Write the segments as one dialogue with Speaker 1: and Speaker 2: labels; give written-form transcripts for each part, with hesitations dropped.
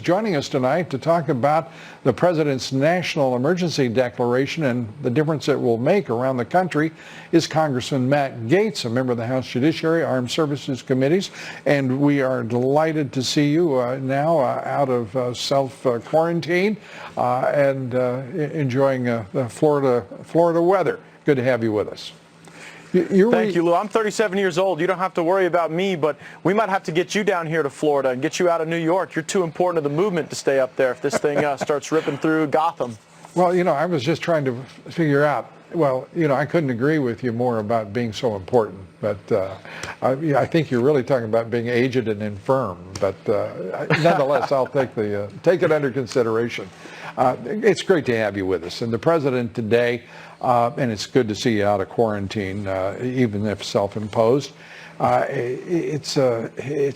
Speaker 1: Joining us tonight to talk about the president's national emergency declaration and the difference it will make around the country is Congressman Matt Gaetz, a member of the House Judiciary, Armed Services Committees. And we are delighted to see you now out of self-quarantine and enjoying the Florida weather. Good to have you with us.
Speaker 2: Thank you, Lou. I'm 37 years old. You don't have to worry about me, but we might have to get you down here to Florida and get you out of New York. You're too important to the movement to stay up there if this thing starts ripping through Gotham.
Speaker 1: Well, I was just trying to figure out, I couldn't agree with you more about being so important, but I think you're really talking about being aged and infirm, but nonetheless, I'll take it under consideration. It's great to have you with us. And the president today, and it's good to see you out of quarantine, even if self-imposed. It's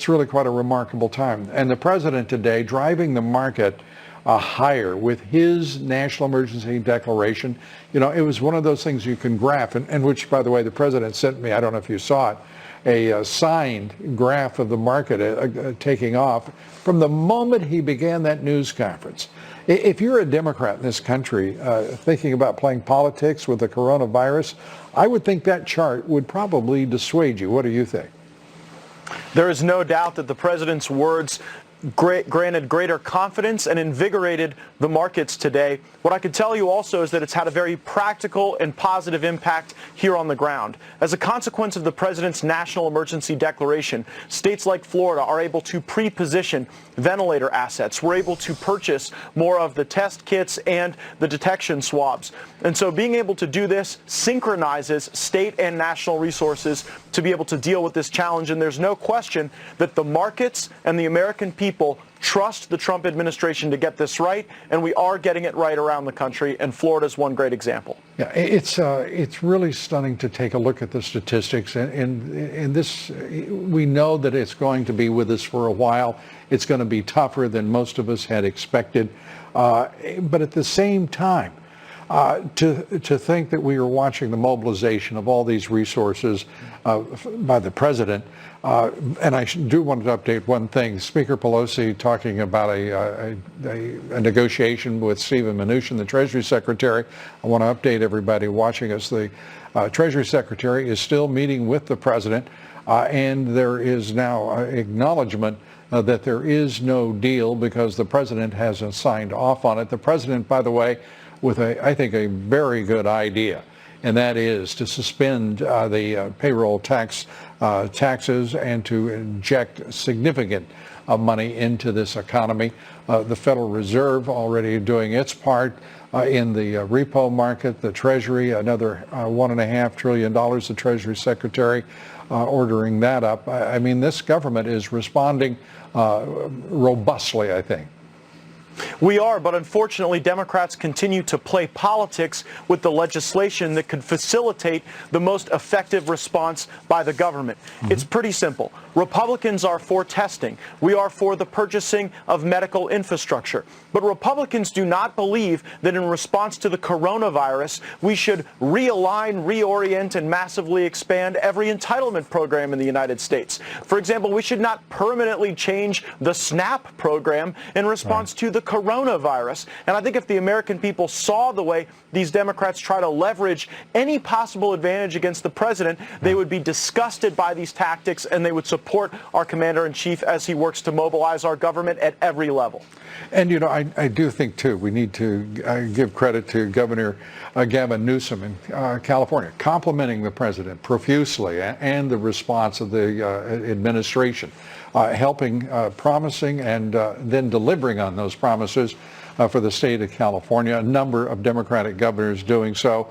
Speaker 1: really quite a remarkable time. And the president today driving the market higher with his national emergency declaration. It was one of those things you can graph, and which, by the way, the president sent me, I don't know if you saw it, a signed graph of the market taking off from the moment he began that news conference. If you're a Democrat in this country thinking about playing politics with the coronavirus, I would think that chart would probably dissuade you. What do you think?
Speaker 2: There is no doubt that the president's words granted greater confidence and invigorated the markets today. What I can tell you also is that it's had a very practical and positive impact here on the ground. As a consequence of the president's national emergency declaration, states like Florida are able to pre-position ventilator assets. We're able to purchase more of the test kits and the detection swabs. And so being able to do this synchronizes state and national resources to be able to deal with this challenge. And there's no question that the markets and the American people trust the Trump administration to get this right, and we are getting it right around the country, and Florida's one great example.
Speaker 1: Yeah, it's really stunning to take a look at the statistics, and this, we know that it's going to be with us for a while. It's going to be tougher than most of us had expected, but at the same time, to think that we are watching the mobilization of all these resources by the president, and I do want to update one thing. Speaker Pelosi talking about a negotiation with Steven Mnuchin, the Treasury Secretary. I want to update everybody watching us. The Treasury Secretary is still meeting with the president, and there is now acknowledgement that there is no deal because the president hasn't signed off on it. The president, by the way, with I think a very good idea, and that is to suspend the payroll taxes and to inject significant money into this economy. The Federal Reserve already doing its part in the repo market, the Treasury, another $1.5 trillion, the Treasury Secretary ordering that up. I mean, this government is responding robustly, I think.
Speaker 2: We are, but unfortunately, Democrats continue to play politics with the legislation that could facilitate the most effective response by the government. It's pretty simple. Republicans are for testing. We are for the purchasing of medical infrastructure. But Republicans do not believe that in response to the coronavirus, we should realign, reorient, and massively expand every entitlement program in the United States. For example, we should not permanently change the SNAP program in response to the coronavirus. And I think if the American people saw the way these Democrats try to leverage any possible advantage against the president, they would be disgusted by these tactics, and they would support our commander-in-chief as he works to mobilize our government at every level.
Speaker 1: And, I do think, too, we need to give credit to Governor Gavin Newsom in California, complimenting the president profusely and the response of the administration, helping, promising, and then delivering on those promises for the state of California. A number of Democratic governors doing so.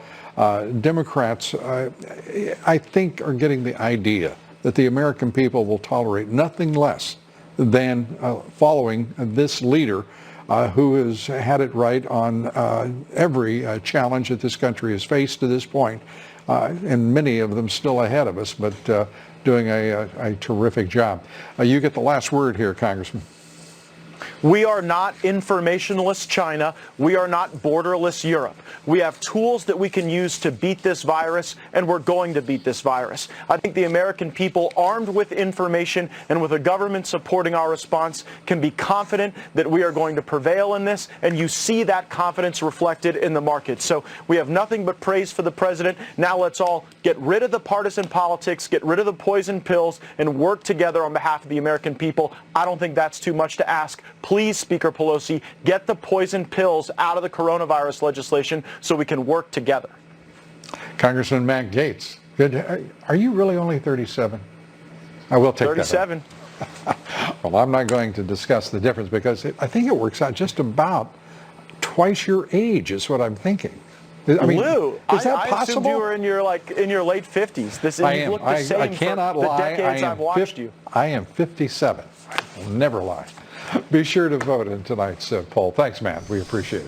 Speaker 1: Democrats, I think, are getting the idea that the American people will tolerate nothing less than following this leader who has had it right on every challenge that this country has faced to this point, and many of them still ahead of us, but doing a terrific job. You get the last word here, Congressman.
Speaker 2: We are not informationless China. We are not borderless Europe. We have tools that we can use to beat this virus, and we're going to beat this virus. I think the American people, armed with information and with a government supporting our response, can be confident that we are going to prevail in this, and you see that confidence reflected in the market. So we have nothing but praise for the president. Now let's all get rid of the partisan politics, get rid of the poison pills, and work together on behalf of the American people. I don't think that's too much to ask. Please, Speaker Pelosi, get the poison pills out of the coronavirus legislation so we can work together.
Speaker 1: Congressman Matt Gaetz, good. Are you really only 37? I will take
Speaker 2: 37.
Speaker 1: That. Well, I'm not going to discuss the difference because I think it works out just about twice your age is what I'm thinking. I mean,
Speaker 2: Lou,
Speaker 1: is that
Speaker 2: I
Speaker 1: possible?
Speaker 2: assumed you were in your late 50s. This
Speaker 1: I
Speaker 2: you
Speaker 1: am.
Speaker 2: look the same
Speaker 1: I cannot
Speaker 2: for the
Speaker 1: lie.
Speaker 2: decades I've watched you.
Speaker 1: I am 57. I will never lie. Be sure to vote in tonight's poll. Thanks, man. We appreciate it.